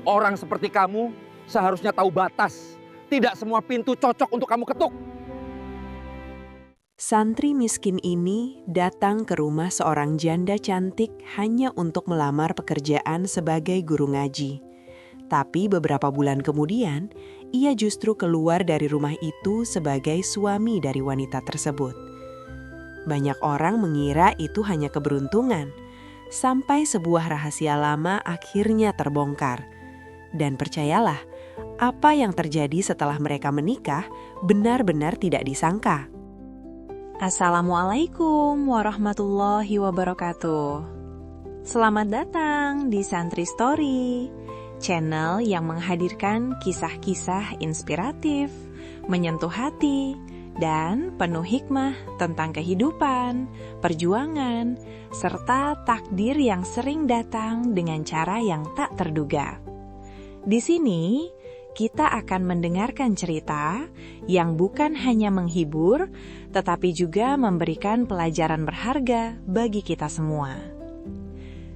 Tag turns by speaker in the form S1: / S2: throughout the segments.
S1: Orang seperti kamu seharusnya tahu batas. Tidak semua pintu cocok untuk kamu ketuk.
S2: Santri miskin ini datang ke rumah seorang janda cantik hanya untuk melamar pekerjaan sebagai guru ngaji. Tapi beberapa bulan kemudian, ia justru keluar dari rumah itu sebagai suami dari wanita tersebut. Banyak orang mengira itu hanya keberuntungan, sampai sebuah rahasia lama akhirnya terbongkar. Dan percayalah, apa yang terjadi setelah mereka menikah benar-benar tidak disangka.
S3: Assalamualaikum warahmatullahi wabarakatuh. Selamat datang di Santri Story, channel yang menghadirkan kisah-kisah inspiratif, menyentuh hati, dan penuh hikmah tentang kehidupan, perjuangan, serta takdir yang sering datang dengan cara yang tak terduga. Di sini, kita akan mendengarkan cerita yang bukan hanya menghibur, tetapi juga memberikan pelajaran berharga bagi kita semua.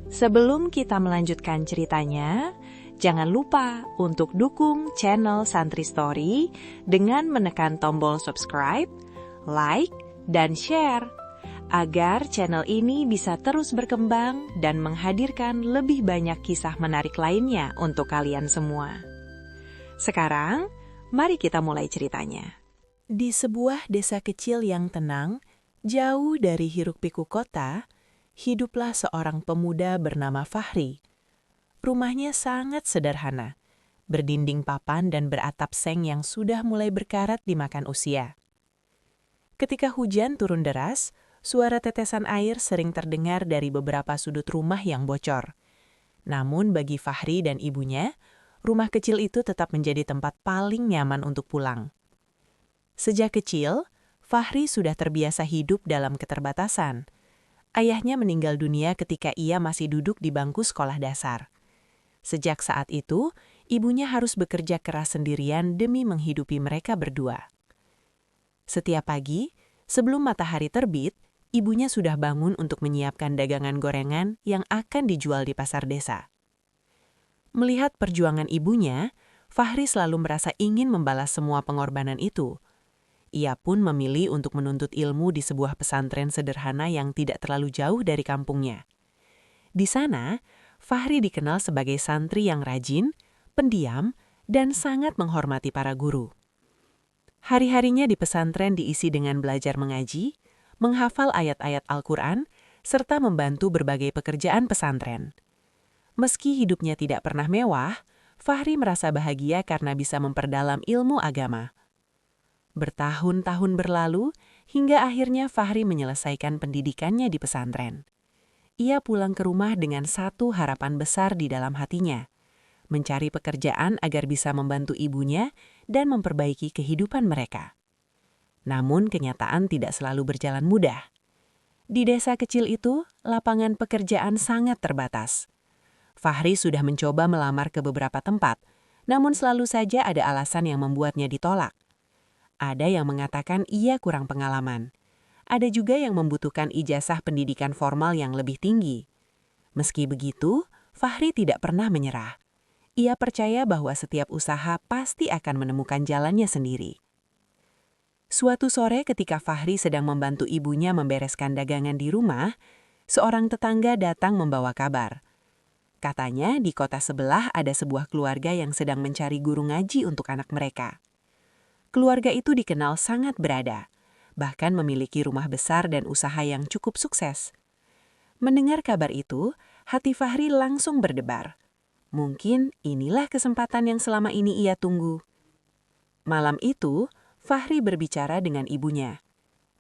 S3: Sebelum kita melanjutkan ceritanya, jangan lupa untuk dukung channel Santri Story dengan menekan tombol subscribe, like, dan share, agar channel ini bisa terus berkembang dan menghadirkan lebih banyak kisah menarik lainnya untuk kalian semua. Sekarang, mari kita mulai ceritanya.
S2: Di sebuah desa kecil yang tenang, jauh dari hiruk-pikuk kota, hiduplah seorang pemuda bernama Fahri. Rumahnya sangat sederhana, berdinding papan dan beratap seng yang sudah mulai berkarat dimakan usia. Ketika hujan turun deras, suara tetesan air sering terdengar dari beberapa sudut rumah yang bocor. Namun bagi Fahri dan ibunya, rumah kecil itu tetap menjadi tempat paling nyaman untuk pulang. Sejak kecil, Fahri sudah terbiasa hidup dalam keterbatasan. Ayahnya meninggal dunia ketika ia masih duduk di bangku sekolah dasar. Sejak saat itu, ibunya harus bekerja keras sendirian demi menghidupi mereka berdua. Setiap pagi, sebelum matahari terbit, ibunya sudah bangun untuk menyiapkan dagangan gorengan yang akan dijual di pasar desa. Melihat perjuangan ibunya, Fahri selalu merasa ingin membalas semua pengorbanan itu. Ia pun memilih untuk menuntut ilmu di sebuah pesantren sederhana yang tidak terlalu jauh dari kampungnya. Di sana, Fahri dikenal sebagai santri yang rajin, pendiam, dan sangat menghormati para guru. Hari-harinya di pesantren diisi dengan belajar mengaji, menghafal ayat-ayat Al-Quran, serta membantu berbagai pekerjaan pesantren. Meski hidupnya tidak pernah mewah, Fahri merasa bahagia karena bisa memperdalam ilmu agama. Bertahun-tahun berlalu, hingga akhirnya Fahri menyelesaikan pendidikannya di pesantren. Ia pulang ke rumah dengan satu harapan besar di dalam hatinya, mencari pekerjaan agar bisa membantu ibunya dan memperbaiki kehidupan mereka. Namun kenyataan tidak selalu berjalan mudah. Di desa kecil itu, lapangan pekerjaan sangat terbatas. Fahri sudah mencoba melamar ke beberapa tempat, namun selalu saja ada alasan yang membuatnya ditolak. Ada yang mengatakan ia kurang pengalaman. Ada juga yang membutuhkan ijazah pendidikan formal yang lebih tinggi. Meski begitu, Fahri tidak pernah menyerah. Ia percaya bahwa setiap usaha pasti akan menemukan jalannya sendiri. Suatu sore ketika Fahri sedang membantu ibunya membereskan dagangan di rumah, seorang tetangga datang membawa kabar. Katanya di kota sebelah ada sebuah keluarga yang sedang mencari guru ngaji untuk anak mereka. Keluarga itu dikenal sangat berada, bahkan memiliki rumah besar dan usaha yang cukup sukses. Mendengar kabar itu, hati Fahri langsung berdebar. Mungkin inilah kesempatan yang selama ini ia tunggu. Malam itu, Fahri berbicara dengan ibunya.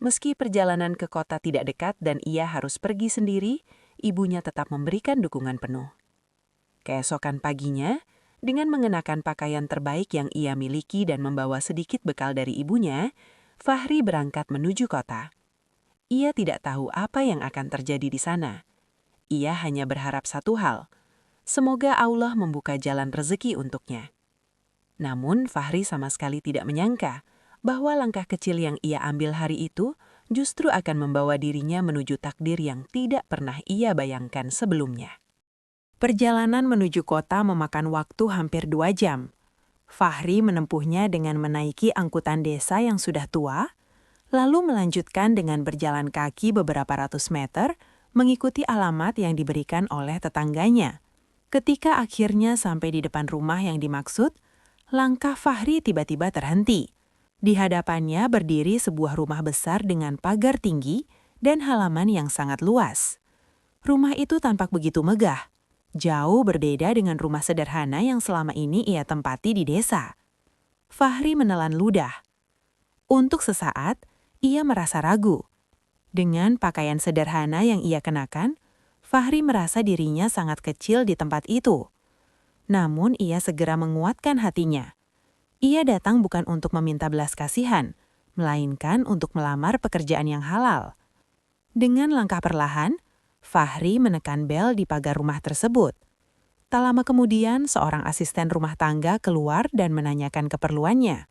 S2: Meski perjalanan ke kota tidak dekat dan ia harus pergi sendiri, ibunya tetap memberikan dukungan penuh. Keesokan paginya, dengan mengenakan pakaian terbaik yang ia miliki dan membawa sedikit bekal dari ibunya, Fahri berangkat menuju kota. Ia tidak tahu apa yang akan terjadi di sana. Ia hanya berharap satu hal, semoga Allah membuka jalan rezeki untuknya. Namun Fahri sama sekali tidak menyangka bahwa langkah kecil yang ia ambil hari itu justru akan membawa dirinya menuju takdir yang tidak pernah ia bayangkan sebelumnya. Perjalanan menuju kota memakan waktu hampir 2 jam. Fahri menempuhnya dengan menaiki angkutan desa yang sudah tua, lalu melanjutkan dengan berjalan kaki beberapa ratus meter mengikuti alamat yang diberikan oleh tetangganya. Ketika akhirnya sampai di depan rumah yang dimaksud, langkah Fahri tiba-tiba terhenti. Di hadapannya berdiri sebuah rumah besar dengan pagar tinggi dan halaman yang sangat luas. Rumah itu tampak begitu megah, jauh berbeda dengan rumah sederhana yang selama ini ia tempati di desa. Fahri menelan ludah. Untuk sesaat, ia merasa ragu. Dengan pakaian sederhana yang ia kenakan, Fahri merasa dirinya sangat kecil di tempat itu. Namun ia segera menguatkan hatinya. Ia datang bukan untuk meminta belas kasihan, melainkan untuk melamar pekerjaan yang halal. Dengan langkah perlahan, Fahri menekan bel di pagar rumah tersebut. Tak lama kemudian, seorang asisten rumah tangga keluar dan menanyakan keperluannya.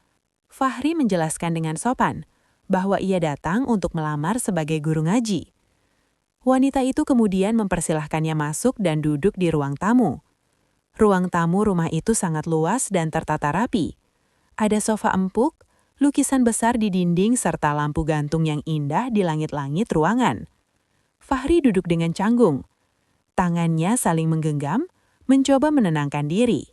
S2: Fahri menjelaskan dengan sopan bahwa ia datang untuk melamar sebagai guru ngaji. Wanita itu kemudian mempersilahkannya masuk dan duduk di ruang tamu. Ruang tamu rumah itu sangat luas dan tertata rapi. Ada sofa empuk, lukisan besar di dinding serta lampu gantung yang indah di langit-langit ruangan. Fahri duduk dengan canggung. Tangannya saling menggenggam, mencoba menenangkan diri.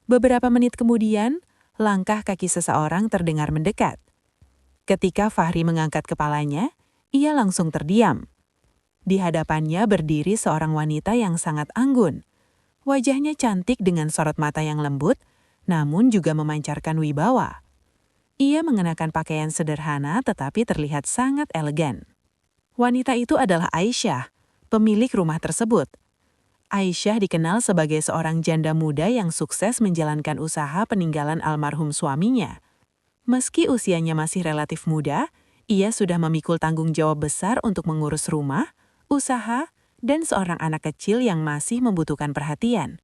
S2: Beberapa menit kemudian, langkah kaki seseorang terdengar mendekat. Ketika Fahri mengangkat kepalanya, ia langsung terdiam. Di hadapannya berdiri seorang wanita yang sangat anggun. Wajahnya cantik dengan sorot mata yang lembut, namun juga memancarkan wibawa. Ia mengenakan pakaian sederhana tetapi terlihat sangat elegan. Wanita itu adalah Aisyah, pemilik rumah tersebut. Aisyah dikenal sebagai seorang janda muda yang sukses menjalankan usaha peninggalan almarhum suaminya. Meski usianya masih relatif muda, ia sudah memikul tanggung jawab besar untuk mengurus rumah, usaha, dan seorang anak kecil yang masih membutuhkan perhatian.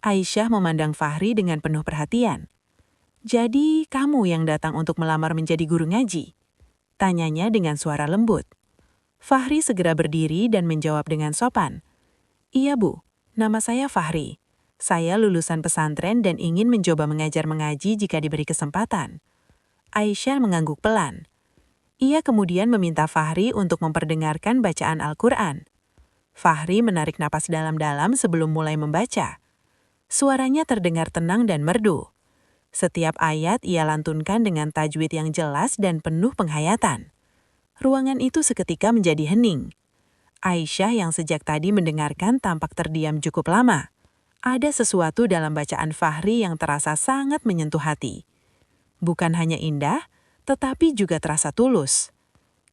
S2: Aisyah memandang Fahri dengan penuh perhatian. "Jadi, kamu yang datang untuk melamar menjadi guru ngaji?" Tanyanya dengan suara lembut. Fahri segera berdiri dan menjawab dengan sopan. "Iya, Bu. Nama saya Fahri. Saya lulusan pesantren dan ingin mencoba mengajar mengaji jika diberi kesempatan." Aisyah mengangguk pelan. Ia kemudian meminta Fahri untuk memperdengarkan bacaan Al-Quran. Fahri menarik napas dalam-dalam sebelum mulai membaca. Suaranya terdengar tenang dan merdu. Setiap ayat ia lantunkan dengan tajwid yang jelas dan penuh penghayatan. Ruangan itu seketika menjadi hening. Aisyah yang sejak tadi mendengarkan tampak terdiam cukup lama. Ada sesuatu dalam bacaan Fahri yang terasa sangat menyentuh hati. Bukan hanya indah, tetapi juga terasa tulus.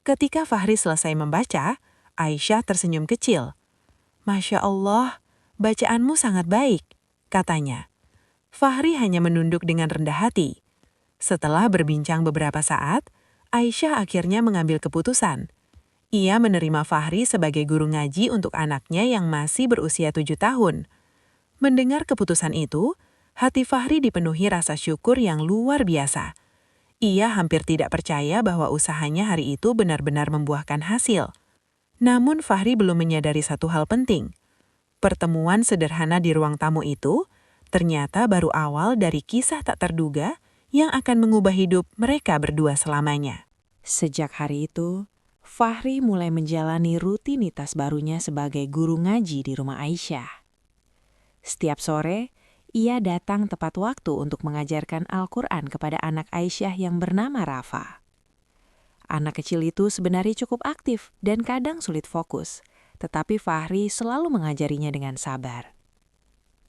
S2: Ketika Fahri selesai membaca, Aisyah tersenyum kecil. "Masya Allah, bacaanmu sangat baik," katanya. Fahri hanya menunduk dengan rendah hati. Setelah berbincang beberapa saat, Aisyah akhirnya mengambil keputusan. Ia menerima Fahri sebagai guru ngaji untuk anaknya yang masih berusia 7 tahun. Mendengar keputusan itu, hati Fahri dipenuhi rasa syukur yang luar biasa. Ia hampir tidak percaya bahwa usahanya hari itu benar-benar membuahkan hasil. Namun Fahri belum menyadari satu hal penting. Pertemuan sederhana di ruang tamu itu ternyata baru awal dari kisah tak terduga yang akan mengubah hidup mereka berdua selamanya. Sejak hari itu, Fahri mulai menjalani rutinitas barunya sebagai guru ngaji di rumah Aisyah. Setiap sore, ia datang tepat waktu untuk mengajarkan Al-Quran kepada anak Aisyah yang bernama Rafa. Anak kecil itu sebenarnya cukup aktif dan kadang sulit fokus, tetapi Fahri selalu mengajarinya dengan sabar.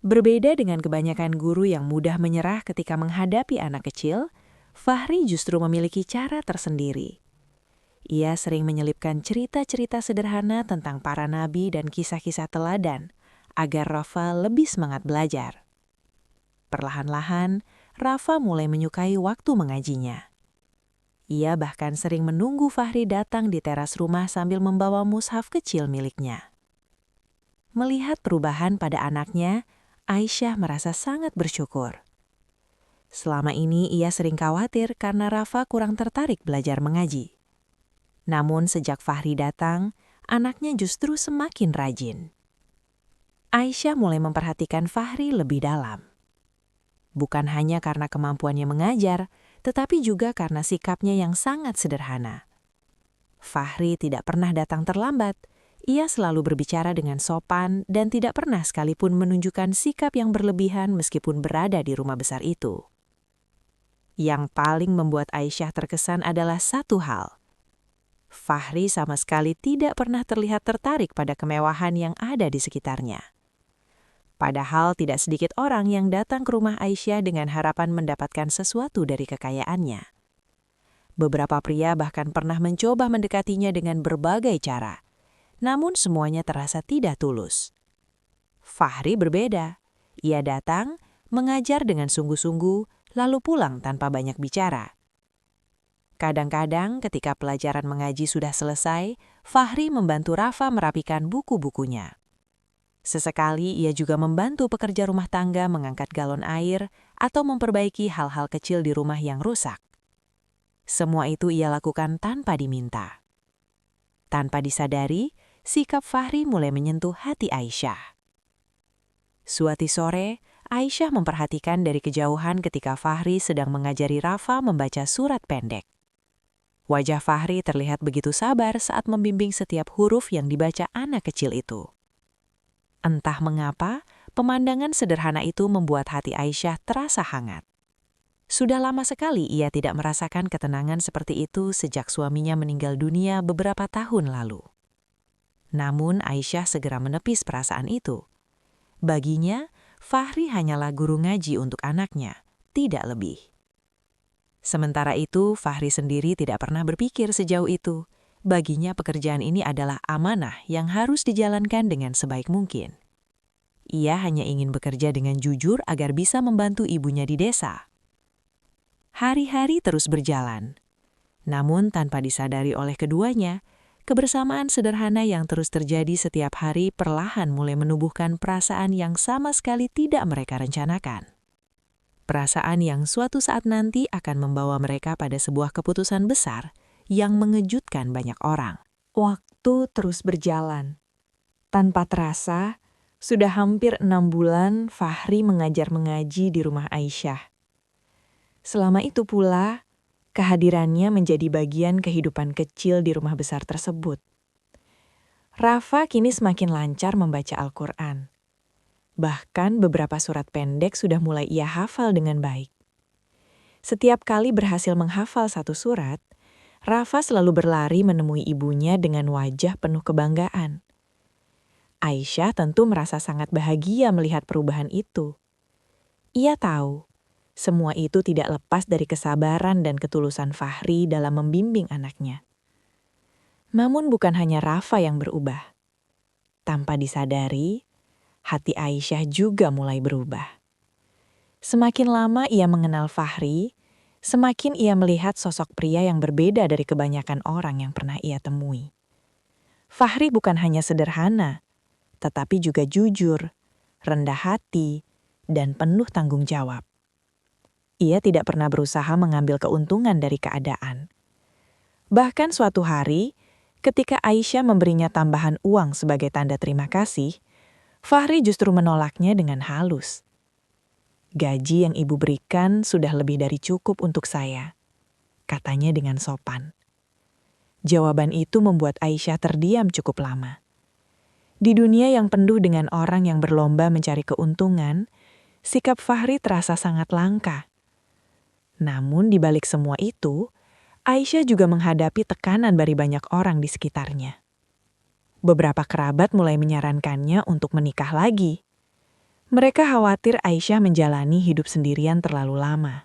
S2: Berbeda dengan kebanyakan guru yang mudah menyerah ketika menghadapi anak kecil, Fahri justru memiliki cara tersendiri. Ia sering menyelipkan cerita-cerita sederhana tentang para nabi dan kisah-kisah teladan, agar Rafa lebih semangat belajar. Perlahan-lahan, Rafa mulai menyukai waktu mengajinya. Ia bahkan sering menunggu Fahri datang di teras rumah sambil membawa mushaf kecil miliknya. Melihat perubahan pada anaknya, Aisyah merasa sangat bersyukur. Selama ini ia sering khawatir karena Rafa kurang tertarik belajar mengaji. Namun sejak Fahri datang, anaknya justru semakin rajin. Aisyah mulai memperhatikan Fahri lebih dalam. Bukan hanya karena kemampuannya mengajar, tetapi juga karena sikapnya yang sangat sederhana. Fahri tidak pernah datang terlambat. Ia selalu berbicara dengan sopan dan tidak pernah sekalipun menunjukkan sikap yang berlebihan meskipun berada di rumah besar itu. Yang paling membuat Aisyah terkesan adalah satu hal. Fahri sama sekali tidak pernah terlihat tertarik pada kemewahan yang ada di sekitarnya. Padahal tidak sedikit orang yang datang ke rumah Aisyah dengan harapan mendapatkan sesuatu dari kekayaannya. Beberapa pria bahkan pernah mencoba mendekatinya dengan berbagai cara. Namun semuanya terasa tidak tulus. Fahri berbeda. Ia datang, mengajar dengan sungguh-sungguh, lalu pulang tanpa banyak bicara. Kadang-kadang ketika pelajaran mengaji sudah selesai, Fahri membantu Rafa merapikan buku-bukunya. Sesekali ia juga membantu pekerja rumah tangga mengangkat galon air atau memperbaiki hal-hal kecil di rumah yang rusak. Semua itu ia lakukan tanpa diminta. Tanpa disadari, sikap Fahri mulai menyentuh hati Aisyah. Suatu sore, Aisyah memperhatikan dari kejauhan ketika Fahri sedang mengajari Rafa membaca surat pendek. Wajah Fahri terlihat begitu sabar saat membimbing setiap huruf yang dibaca anak kecil itu. Entah mengapa, pemandangan sederhana itu membuat hati Aisyah terasa hangat. Sudah lama sekali ia tidak merasakan ketenangan seperti itu sejak suaminya meninggal dunia beberapa tahun lalu. Namun Aisyah segera menepis perasaan itu. Baginya, Fahri hanyalah guru ngaji untuk anaknya, tidak lebih. Sementara itu, Fahri sendiri tidak pernah berpikir sejauh itu. Baginya pekerjaan ini adalah amanah yang harus dijalankan dengan sebaik mungkin. Ia hanya ingin bekerja dengan jujur agar bisa membantu ibunya di desa. Hari-hari terus berjalan. Namun tanpa disadari oleh keduanya, kebersamaan sederhana yang terus terjadi setiap hari perlahan mulai menumbuhkan perasaan yang sama sekali tidak mereka rencanakan. Perasaan yang suatu saat nanti akan membawa mereka pada sebuah keputusan besar yang mengejutkan banyak orang.
S4: Waktu terus berjalan. Tanpa terasa, sudah hampir 6 bulan Fahri mengajar mengaji di rumah Aisyah. Selama itu pula, kehadirannya menjadi bagian kehidupan kecil di rumah besar tersebut. Rafa kini semakin lancar membaca Al-Quran. Bahkan beberapa surat pendek sudah mulai ia hafal dengan baik. Setiap kali berhasil menghafal satu surat, Rafa selalu berlari menemui ibunya dengan wajah penuh kebanggaan. Aisyah tentu merasa sangat bahagia melihat perubahan itu. Ia tahu, semua itu tidak lepas dari kesabaran dan ketulusan Fahri dalam membimbing anaknya. Namun bukan hanya Rafa yang berubah. Tanpa disadari, hati Aisyah juga mulai berubah. Semakin lama ia mengenal Fahri, semakin ia melihat sosok pria yang berbeda dari kebanyakan orang yang pernah ia temui. Fahri bukan hanya sederhana, tetapi juga jujur, rendah hati, dan penuh tanggung jawab. Ia tidak pernah berusaha mengambil keuntungan dari keadaan. Bahkan suatu hari, ketika Aisyah memberinya tambahan uang sebagai tanda terima kasih, Fahri justru menolaknya dengan halus. "Gaji yang ibu berikan sudah lebih dari cukup untuk saya," katanya dengan sopan. Jawaban itu membuat Aisyah terdiam cukup lama. Di dunia yang penuh dengan orang yang berlomba mencari keuntungan, sikap Fahri terasa sangat langka. Namun di balik semua itu, Aisyah juga menghadapi tekanan dari banyak orang di sekitarnya. Beberapa kerabat mulai menyarankannya untuk menikah lagi. Mereka khawatir Aisyah menjalani hidup sendirian terlalu lama.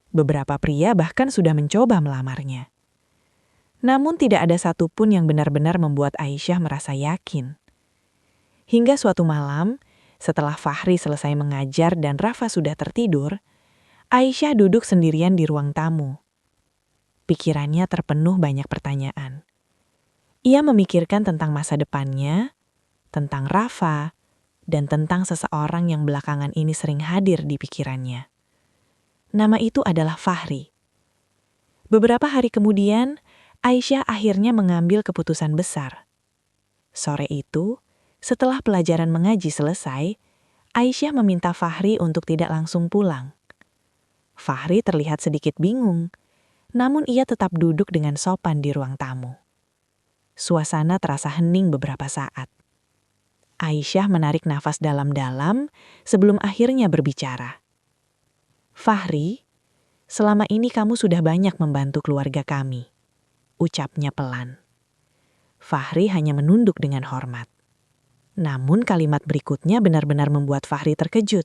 S4: Beberapa pria bahkan sudah mencoba melamarnya. Namun tidak ada satupun yang benar-benar membuat Aisyah merasa yakin. Hingga suatu malam, setelah Fahri selesai mengajar dan Rafa sudah tertidur, Aisyah duduk sendirian di ruang tamu. Pikirannya terpenuh banyak pertanyaan. Ia memikirkan tentang masa depannya, tentang Rafa, dan tentang seseorang yang belakangan ini sering hadir di pikirannya. Nama itu adalah Fahri. Beberapa hari kemudian, Aisyah akhirnya mengambil keputusan besar. Sore itu,
S2: Setelah pelajaran mengaji selesai, Aisyah meminta Fahri untuk tidak langsung pulang. Fahri terlihat sedikit bingung, namun ia tetap duduk dengan sopan di ruang tamu. Suasana terasa hening beberapa saat. Aisyah menarik nafas dalam-dalam sebelum akhirnya berbicara. "Fahri, selama ini kamu sudah banyak membantu keluarga kami," ucapnya pelan. Fahri hanya menunduk dengan hormat. Namun kalimat berikutnya benar-benar membuat Fahri terkejut.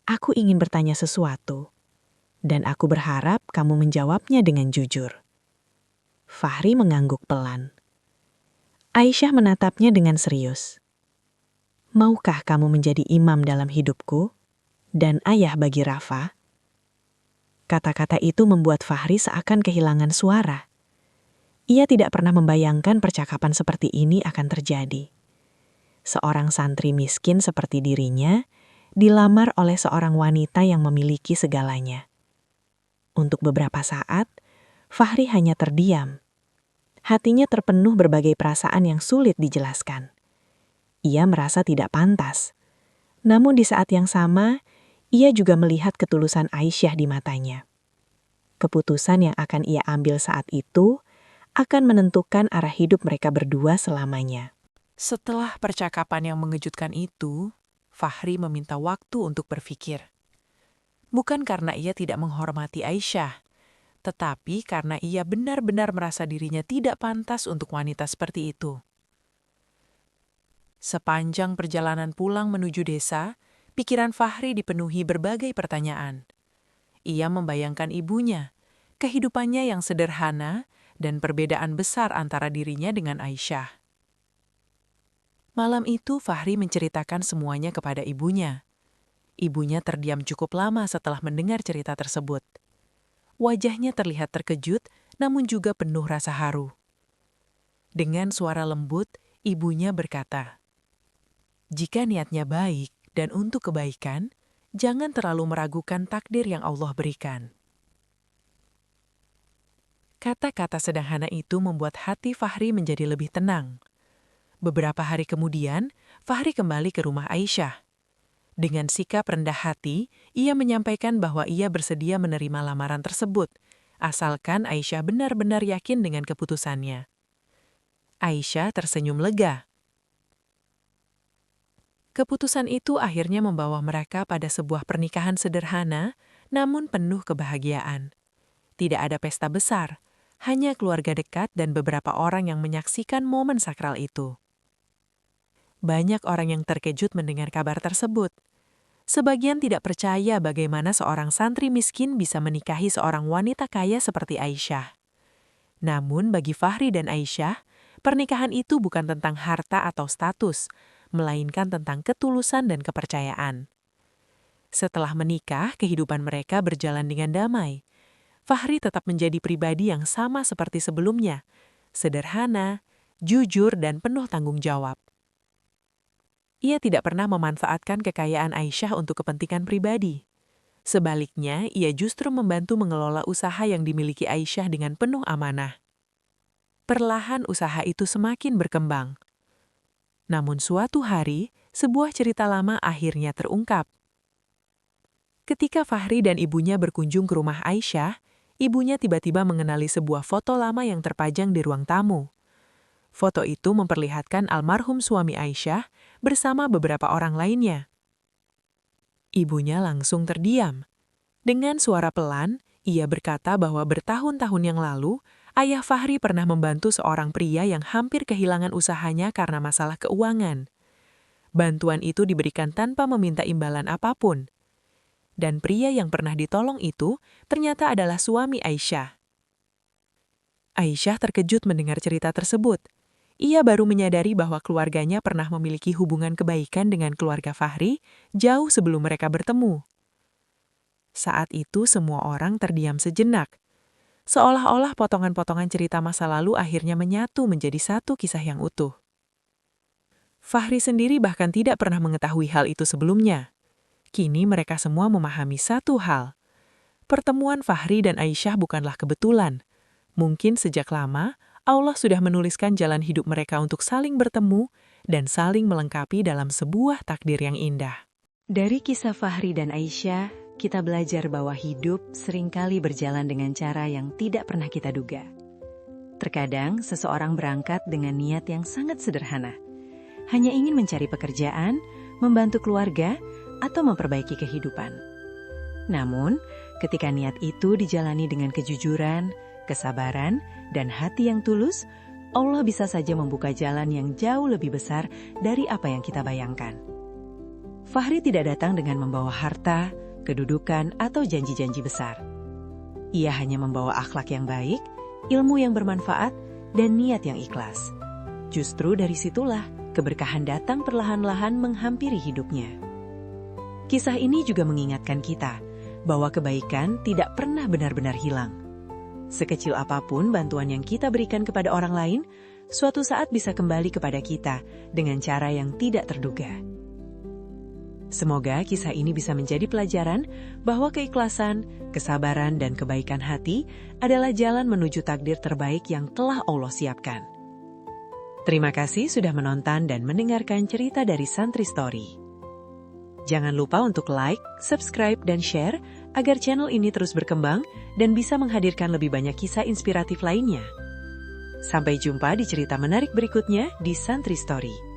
S2: "Aku ingin bertanya sesuatu, dan aku berharap kamu menjawabnya dengan jujur." Fahri mengangguk pelan. Aisyah menatapnya dengan serius. "Maukah kamu menjadi imam dalam hidupku dan ayah bagi Rafa?" Kata-kata itu membuat Fahri seakan kehilangan suara. Ia tidak pernah membayangkan percakapan seperti ini akan terjadi. Seorang santri miskin seperti dirinya dilamar oleh seorang wanita yang memiliki segalanya. Untuk beberapa saat, Fahri hanya terdiam. Hatinya terpenuh berbagai perasaan yang sulit dijelaskan. Ia merasa tidak pantas. Namun di saat yang sama, ia juga melihat ketulusan Aisyah di matanya. Keputusan yang akan ia ambil saat itu akan menentukan arah hidup mereka berdua selamanya. Setelah percakapan yang mengejutkan itu, Fahri meminta waktu untuk berpikir. Bukan karena ia tidak menghormati Aisyah, tetapi karena ia benar-benar merasa dirinya tidak pantas untuk wanita seperti itu. Sepanjang perjalanan pulang menuju desa, pikiran Fahri dipenuhi berbagai pertanyaan. Ia membayangkan ibunya, kehidupannya yang sederhana, dan perbedaan besar antara dirinya dengan Aisyah. Malam itu Fahri menceritakan semuanya kepada ibunya. Ibunya terdiam cukup lama setelah mendengar cerita tersebut. Wajahnya terlihat terkejut, namun juga penuh rasa haru. Dengan suara lembut, ibunya berkata, "Jika niatnya baik dan untuk kebaikan, jangan terlalu meragukan takdir yang Allah berikan." Kata-kata sederhana itu membuat hati Fahri menjadi lebih tenang. Beberapa hari kemudian, Fahri kembali ke rumah Aisyah. Dengan sikap rendah hati, ia menyampaikan bahwa ia bersedia menerima lamaran tersebut, asalkan Aisyah benar-benar yakin dengan keputusannya. Aisyah tersenyum lega. Keputusan itu akhirnya membawa mereka pada sebuah pernikahan sederhana, namun penuh kebahagiaan. Tidak ada pesta besar, hanya keluarga dekat dan beberapa orang yang menyaksikan momen sakral itu. Banyak orang yang terkejut mendengar kabar tersebut. Sebagian tidak percaya bagaimana seorang santri miskin bisa menikahi seorang wanita kaya seperti Aisyah. Namun bagi Fahri dan Aisyah, pernikahan itu bukan tentang harta atau status, melainkan tentang ketulusan dan kepercayaan. Setelah menikah, kehidupan mereka berjalan dengan damai. Fahri tetap menjadi pribadi yang sama seperti sebelumnya, sederhana, jujur, dan penuh tanggung jawab. Ia tidak pernah memanfaatkan kekayaan Aisyah untuk kepentingan pribadi. Sebaliknya, ia justru membantu mengelola usaha yang dimiliki Aisyah dengan penuh amanah. Perlahan usaha itu semakin berkembang. Namun suatu hari, sebuah cerita lama akhirnya terungkap. Ketika Fahri dan ibunya berkunjung ke rumah Aisyah, ibunya tiba-tiba mengenali sebuah foto lama yang terpajang di ruang tamu. Foto itu memperlihatkan almarhum suami Aisyah bersama beberapa orang lainnya. Ibunya langsung terdiam. Dengan suara pelan, ia berkata bahwa bertahun-tahun yang lalu, ayah Fahri pernah membantu seorang pria yang hampir kehilangan usahanya karena masalah keuangan. Bantuan itu diberikan tanpa meminta imbalan apapun. Dan pria yang pernah ditolong itu ternyata adalah suami Aisyah. Aisyah terkejut mendengar cerita tersebut. Ia baru menyadari bahwa keluarganya pernah memiliki hubungan kebaikan dengan keluarga Fahri jauh sebelum mereka bertemu. Saat itu semua orang terdiam sejenak. Seolah-olah potongan-potongan cerita masa lalu akhirnya menyatu menjadi satu kisah yang utuh. Fahri sendiri bahkan tidak pernah mengetahui hal itu sebelumnya. Kini mereka semua memahami satu hal. Pertemuan Fahri dan Aisyah bukanlah kebetulan. Mungkin sejak lama, Allah sudah menuliskan jalan hidup mereka untuk saling bertemu dan saling melengkapi dalam sebuah takdir yang indah.
S3: Dari kisah Fahri dan Aisyah, kita belajar bahwa hidup seringkali berjalan dengan cara yang tidak pernah kita duga. Terkadang seseorang berangkat dengan niat yang sangat sederhana, hanya ingin mencari pekerjaan, membantu keluarga, atau memperbaiki kehidupan. Namun, ketika niat itu dijalani dengan kejujuran, kesabaran, dan hati yang tulus, Allah bisa saja membuka jalan yang jauh lebih besar dari apa yang kita bayangkan. Fahri tidak datang dengan membawa harta, kedudukan, atau janji-janji besar. Ia hanya membawa akhlak yang baik, ilmu yang bermanfaat, dan niat yang ikhlas. Justru dari situlah keberkahan datang perlahan-lahan menghampiri hidupnya. Kisah ini juga mengingatkan kita bahwa kebaikan tidak pernah benar-benar hilang. Sekecil apapun bantuan yang kita berikan kepada orang lain, suatu saat bisa kembali kepada kita dengan cara yang tidak terduga. Semoga kisah ini bisa menjadi pelajaran bahwa keikhlasan, kesabaran, dan kebaikan hati adalah jalan menuju takdir terbaik yang telah Allah siapkan. Terima kasih sudah menonton dan mendengarkan cerita dari Santri Story. Jangan lupa untuk like, subscribe, dan share agar channel ini terus berkembang dan bisa menghadirkan lebih banyak kisah inspiratif lainnya. Sampai jumpa di cerita menarik berikutnya di Santri Story.